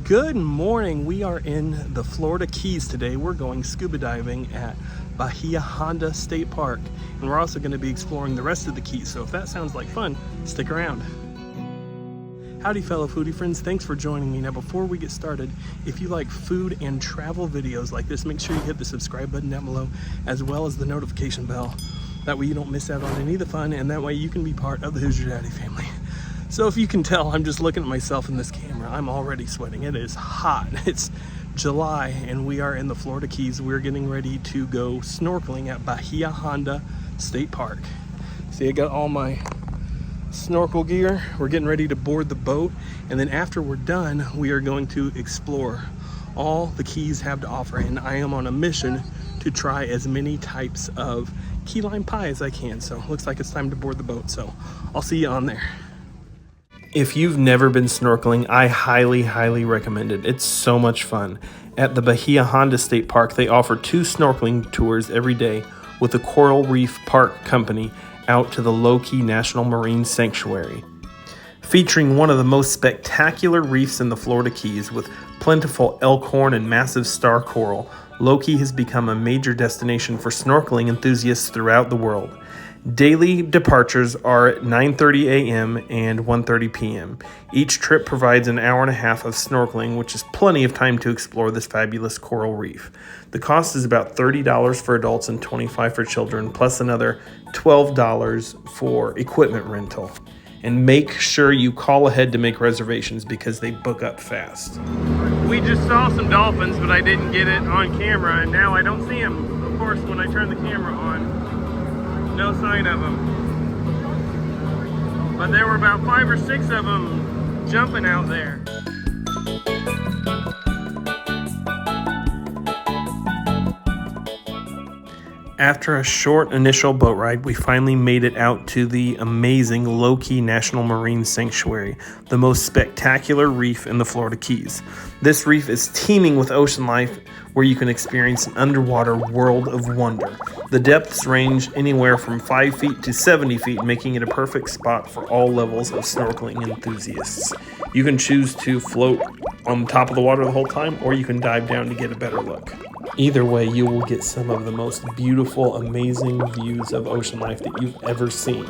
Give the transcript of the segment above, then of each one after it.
Good morning. We are in the Florida Keys today. We're going scuba diving at Bahia Honda State Park, and we're also going to be exploring the rest of the Keys. So if that sounds like fun, stick around. Howdy fellow foodie friends, thanks for joining me. Now before we get started, if you like food and travel videos like this, make sure you hit the subscribe button down below as well as the notification bell. That way you don't miss out on any of the fun, and that way you can be part of the Hoosier Daddy family. So if you can tell, I'm just looking at myself in this camera. I'm already sweating. It is hot. It's July and we are in the Florida Keys. We're getting ready to go snorkeling at Bahia Honda State Park. See, I got all my snorkel gear. We're getting ready to board the boat, and then after we're done, we are going to explore all the Keys have to offer, and I am on a mission to try as many types of key lime pie as I can. So looks like it's time to board the boat, so I'll see you on there. If you've never been snorkeling, I highly recommend it. It's so much fun. At the Bahia Honda State Park, they offer 2 snorkeling tours every day with the Coral Reef Park Company out to the Low-Key National Marine Sanctuary. Featuring one of the most spectacular reefs in the Florida Keys with plentiful elkhorn and massive star coral, Low-Key has become a major destination for snorkeling enthusiasts throughout the world. Daily departures are at 9:30 a.m. and 1:30 p.m. Each trip provides an hour and a half of snorkeling, which is plenty of time to explore this fabulous coral reef. The cost is about $30 for adults and $25 for children, plus another $12 for equipment rental. And make sure you call ahead to make reservations because they book up fast. We just saw some dolphins, but I didn't get it on camera, and now I don't see them. Of course, when I turn the camera on, no sign of them. But there were about 5 or 6 of them jumping out there. After a short initial boat ride, we finally made it out to the amazing Low-Key National Marine Sanctuary, the most spectacular reef in the Florida Keys. This reef is teeming with ocean life where you can experience an underwater world of wonder. The depths range anywhere from 5 feet to 70 feet, making it a perfect spot for all levels of snorkeling enthusiasts. You can choose to float on top of the water the whole time, or you can dive down to get a better look. Either way, you will get some of the most beautiful, amazing views of ocean life that you've ever seen.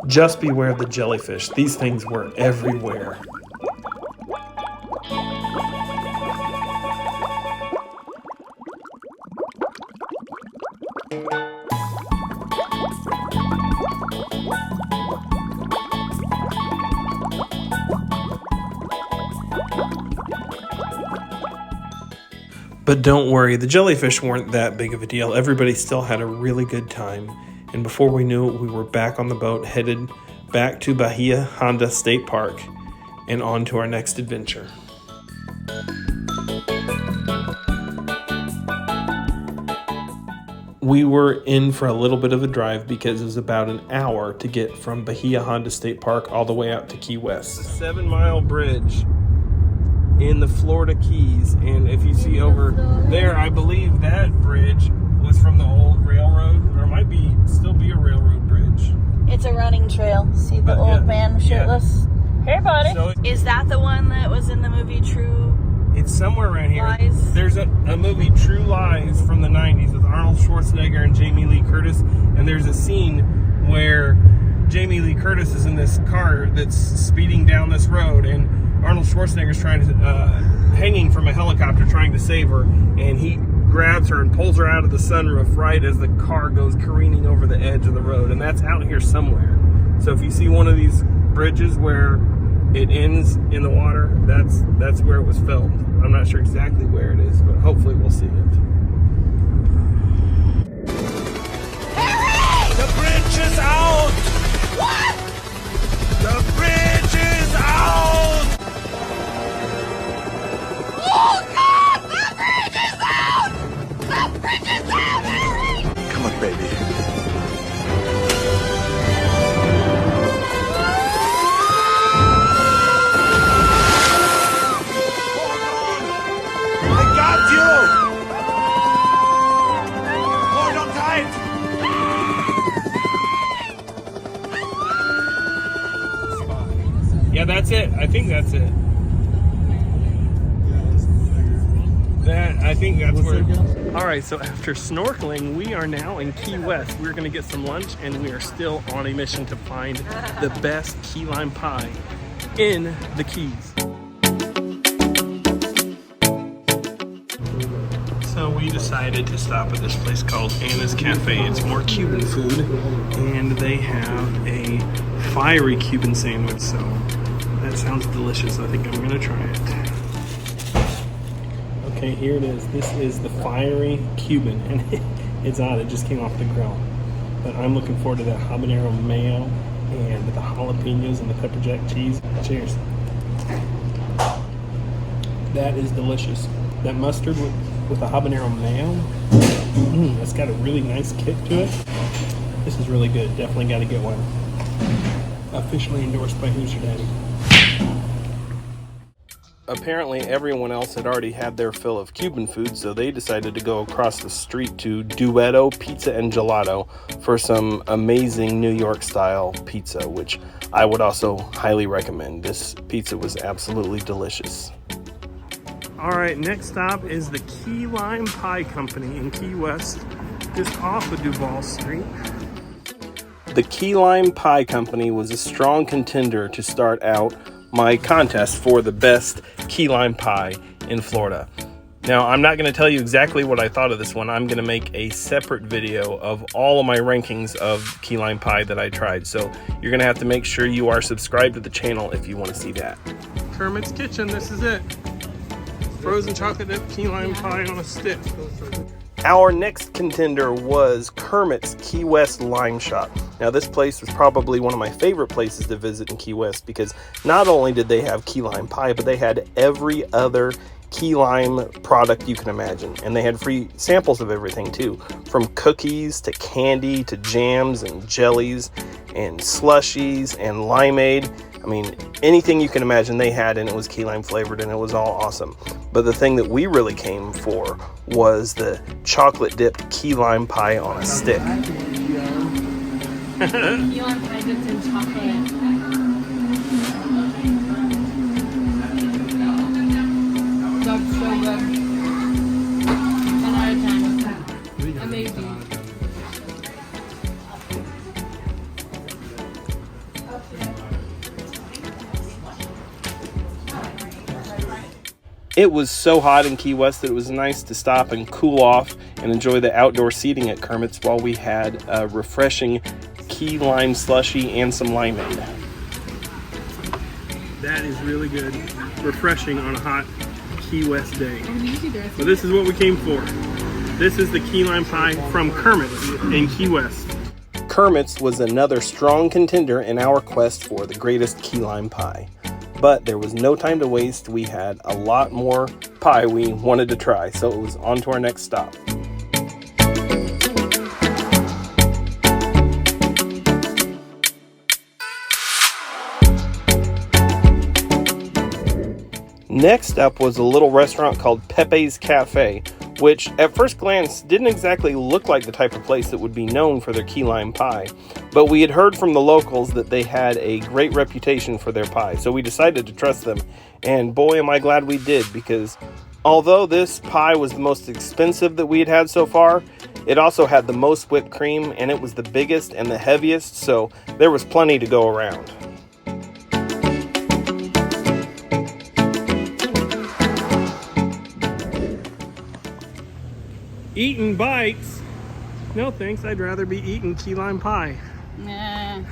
Just beware of the jellyfish. These things were everywhere. But don't worry, the jellyfish weren't that big of a deal. Everybody still had a really good time. And before we knew it, we were back on the boat, headed back to Bahia Honda State Park and on to our next adventure. We were in for a little bit of a drive because it was about an hour to get from Bahia Honda State Park all the way out to Key West. The 7-mile bridge in the Florida Keys, and if you see over there, I believe that bridge was from the old railroad, or it might still be a railroad bridge. It's a running trail. See the old man shirtless? Yeah. Hey, buddy. So is that the one that was in the movie True? It's somewhere around here. Lies? There's a movie, True Lies, from the 90s with Arnold Schwarzenegger and Jamie Lee Curtis, and there's a scene where Jamie Lee Curtis is in this car that's speeding down this road, and Arnold Schwarzenegger's hanging from a helicopter trying to save her, and he grabs her and pulls her out of the sunroof right as the car goes careening over the edge of the road, and that's out here somewhere. So if you see one of these bridges where it ends in the water, that's where it was filmed. I'm not sure exactly where it is, but hopefully we'll see it. Harry! The bridge is out! What? The bridge is out! Oh God! The bridge is out! The bridge is out, Harry! Come on, baby. Yeah, that's it. I think that's it. I think that's where. All right, so after snorkeling, we are now in Key West. We're gonna get some lunch, and we are still on a mission to find the best key lime pie in the Keys. So we decided to stop at this place called Anna's Cafe. It's more Cuban food, and they have a fiery Cuban sandwich, so that sounds delicious. I think I'm gonna try it. Okay, here it is. This is the fiery Cuban, and it's odd. It just came off the grill. But I'm looking forward to that habanero mayo and the jalapenos and the pepper jack cheese. Cheers. That is delicious. That mustard with the habanero mayo, that's got a really nice kick to it. This is really good. Definitely got to get one. Officially endorsed by Hoosier Daddy. Apparently everyone else had already had their fill of Cuban food, so they decided to go across the street to Duetto Pizza and Gelato for some amazing New York style pizza, which I would also highly recommend. This pizza was absolutely delicious. All right, next stop is the Key Lime Pie Company in Key West, just off of Duval Street. The Key Lime Pie Company was a strong contender to start out my contest for the best key lime pie in Florida. Now, I'm not going to tell you exactly what I thought of this one. I'm going to make a separate video of all of my rankings of key lime pie that I tried. So you're going to have to make sure you are subscribed to the channel if you want to see that. Kermit's Kitchen, this is it. Frozen chocolate dip key lime pie on a stick. Our next contender was Kermit's Key West Lime Shop. Now, this place was probably one of my favorite places to visit in Key West because not only did they have key lime pie, but they had every other key lime product you can imagine. And they had free samples of everything too, from cookies to candy to jams and jellies and slushies and limeade. I mean, anything you can imagine they had, and it was key lime flavored, and it was all awesome. But the thing that we really came for was the chocolate dipped key lime pie on a stick. Key lime pie dipped in chocolate. That's so good. 10 out of 10. Amazing. It was so hot in Key West that it was nice to stop and cool off and enjoy the outdoor seating at Kermit's while we had a refreshing key lime slushy and some limeade. That is really good. Refreshing on a hot Key West day. So this is what we came for. This is the key lime pie from Kermit's in Key West. Kermit's was another strong contender in our quest for the greatest key lime pie. But there was no time to waste. We had a lot more pie we wanted to try, so it was on to our next stop. Next up was a little restaurant called Pepe's Cafe, which at first glance didn't exactly look like the type of place that would be known for their key lime pie. But we had heard from the locals that they had a great reputation for their pie, so we decided to trust them. And boy, am I glad we did, because although this pie was the most expensive that we had had so far, it also had the most whipped cream, and it was the biggest and the heaviest, so there was plenty to go around. Eating bites? No thanks, I'd rather be eating key lime pie. Nah.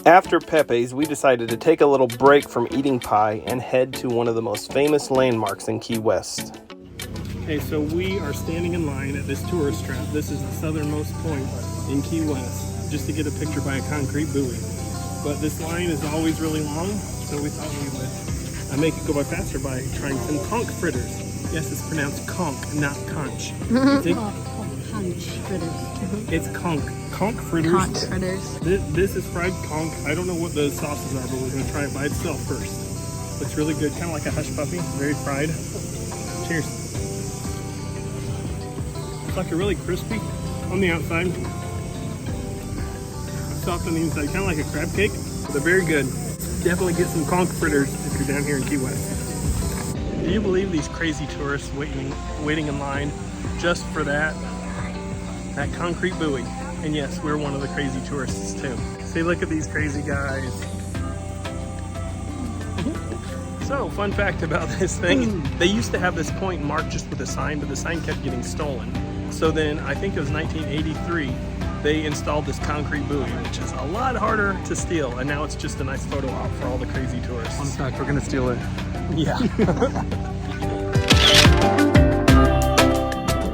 After Pepe's, we decided to take a little break from eating pie and head to one of the most famous landmarks in Key West. Okay, so we are standing in line at this tourist trap. This is the southernmost point in Key West, just to get a picture by a concrete buoy. But this line is always really long, so we thought we would make it go by faster by trying some conch fritters. Yes, it's pronounced conch, not conch. Conch fritters. It's conch. Conch fritters. Conch fritters. This is fried conch. I don't know what the sauces are, but we're going to try it by itself first. Looks really good, kind of like a hush puppy, very fried. Cheers. It's like a really crispy on the outside. soft on the inside, kind of like a crab cake. They're very good. Definitely get some conch fritters if you're down here in Key West. Do you believe these crazy tourists waiting in line just for that concrete buoy? And yes, we're one of the crazy tourists too. See, look at these crazy guys. So, fun fact about this thing, they used to have this point marked just with a sign, but the sign kept getting stolen. So then, I think it was 1983, they installed this concrete buoy, which is a lot harder to steal, and now it's just a nice photo op for all the crazy tourists. Fun fact, we're gonna steal it. Yeah.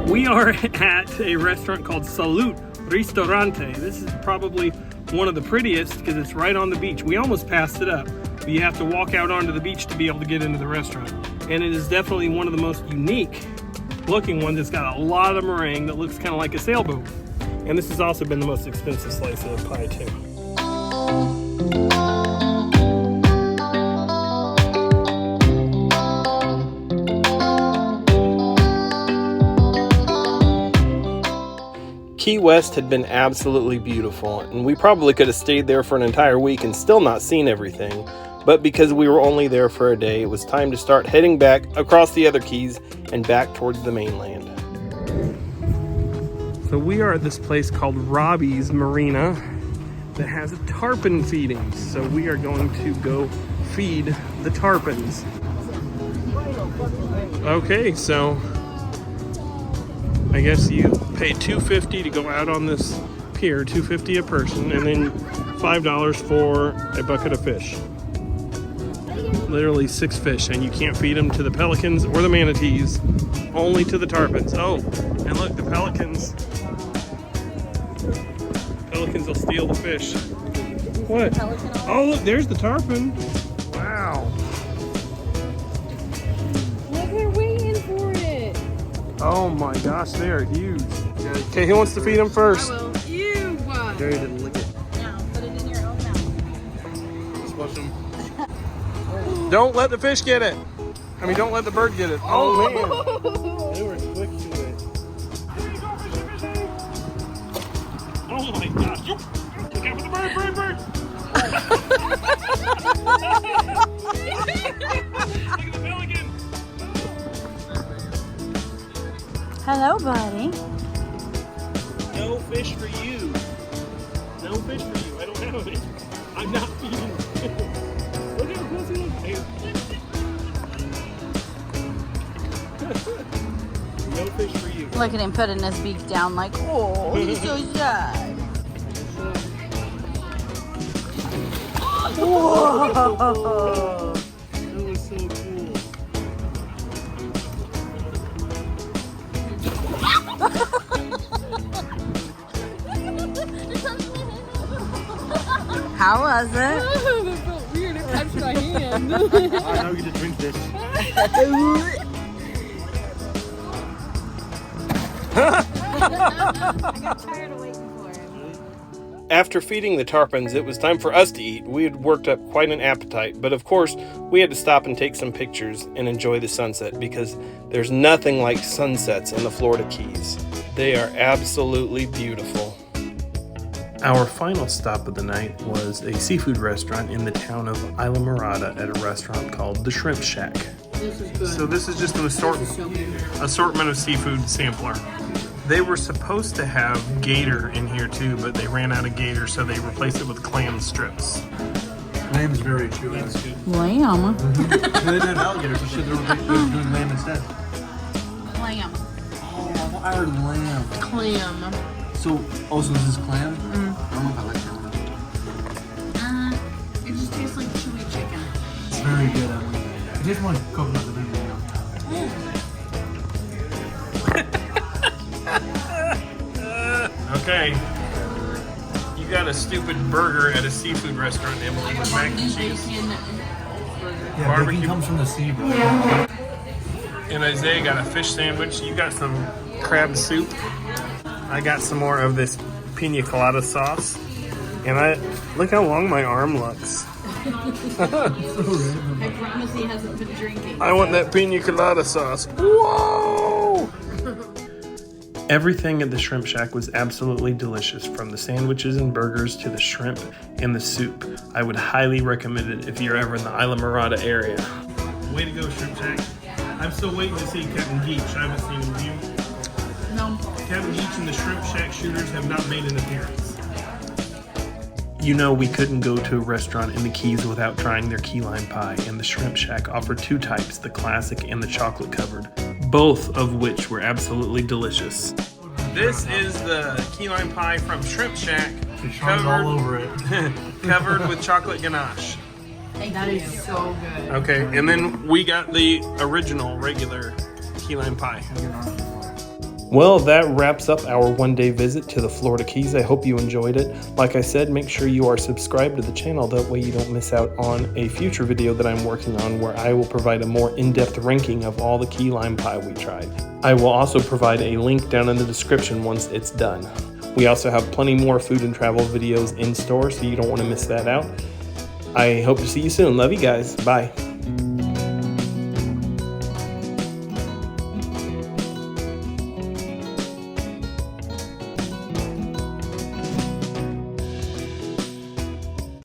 We are at a restaurant called Salute Ristorante. This is probably one of the prettiest because it's right on the beach. We almost passed it up, but you have to walk out onto the beach to be able to get into the restaurant. And it is definitely one of the most unique looking ones. It's got a lot of meringue that looks kind of like a sailboat. And this has also been the most expensive slice of pie too. Key West had been absolutely beautiful, and we probably could have stayed there for an entire week and still not seen everything. But because we were only there for a day, it was time to start heading back across the other keys and back towards the mainland. So we are at this place called Robbie's Marina that has tarpon feedings. So we are going to go feed the tarpons. Okay, so I guess you pay $2.50 to go out on this pier, $2.50 a person, and then $5 for a bucket of fish. Literally 6 fish, and you can't feed them to the pelicans or the manatees, only to the tarpons. Oh, and look, the pelicans will steal the fish. What? Oh, look, there's the tarpon. Wow. Look, they're waiting for it. Oh my gosh, they are huge. Okay, who wants to feed them first? I will. You. Jerry didn't lick it. Now, put it in your own mouth. Let's watch them. Don't let the fish get it. I mean, don't let the bird get it. Oh, man. They were quick to it. Oh my gosh. Look out for the bird. Look at the pelican. Hello, buddy. No fish for you. No fish for you. I don't have it. I'm not feeding you. Look how close he looks. No fish for you. Look at him putting his beak down like, oh, he's so shy. Whoa! That was so cool. How was it? That felt weird. It touched my hand. Alright, now we get to drink this. I got tired of waiting for it. After feeding the tarpons, it was time for us to eat. We had worked up quite an appetite, but of course, we had to stop and take some pictures and enjoy the sunset because there's nothing like sunsets in the Florida Keys. They are absolutely beautiful. Our final stop of the night was a seafood restaurant in the town of Islamorada at a restaurant called the Shrimp Shack. This is good. So this is just an assortment of seafood sampler. They were supposed to have gator in here too, but they ran out of gator, so they replaced it with clam strips. Lamb's very chewy. That's good. Lamb. They didn't have alligator, so shit, they were doing lamb instead. Clam. Oh, I heard lamb. Clam. So this is clam? I don't know if I like that one. It just tastes like chewy chicken. It's very good. It tastes more like coconut than anything else. Okay, you got a stupid burger at a seafood restaurant, Emily, with mac and cheese. Yeah, Barbecue. bacon comes from the sea, bro. And Isaiah got a fish sandwich. You got some crab soup. I got some more of this pina colada sauce. And look how long my arm looks. I promise he hasn't been drinking. I want that pina colada sauce. Whoa! Everything at the Shrimp Shack was absolutely delicious, from the sandwiches and burgers to the shrimp and the soup. I would highly recommend it if you're ever in the Isla Mirada area. Way to go, Shrimp Shack. I'm still waiting to see Captain Geach. I haven't seen him. You? No. Captain Geach and the Shrimp Shack shooters have not made an appearance. You know, we couldn't go to a restaurant in the Keys without trying their key lime pie, and the Shrimp Shack offered two types, the classic and the chocolate covered, both of which were absolutely delicious. This is the key lime pie from Shrimp Shack, covered all over it, covered with chocolate ganache. That is so good. Okay, and then we got the original regular key lime pie. Well, that wraps up our one-day visit to the Florida Keys. I hope you enjoyed it. Like I said, make sure you are subscribed to the channel. That way you don't miss out on a future video that I'm working on where I will provide a more in-depth ranking of all the key lime pie we tried. I will also provide a link down in the description once it's done. We also have plenty more food and travel videos in store, so you don't want to miss that out. I hope to see you soon. Love you guys. Bye.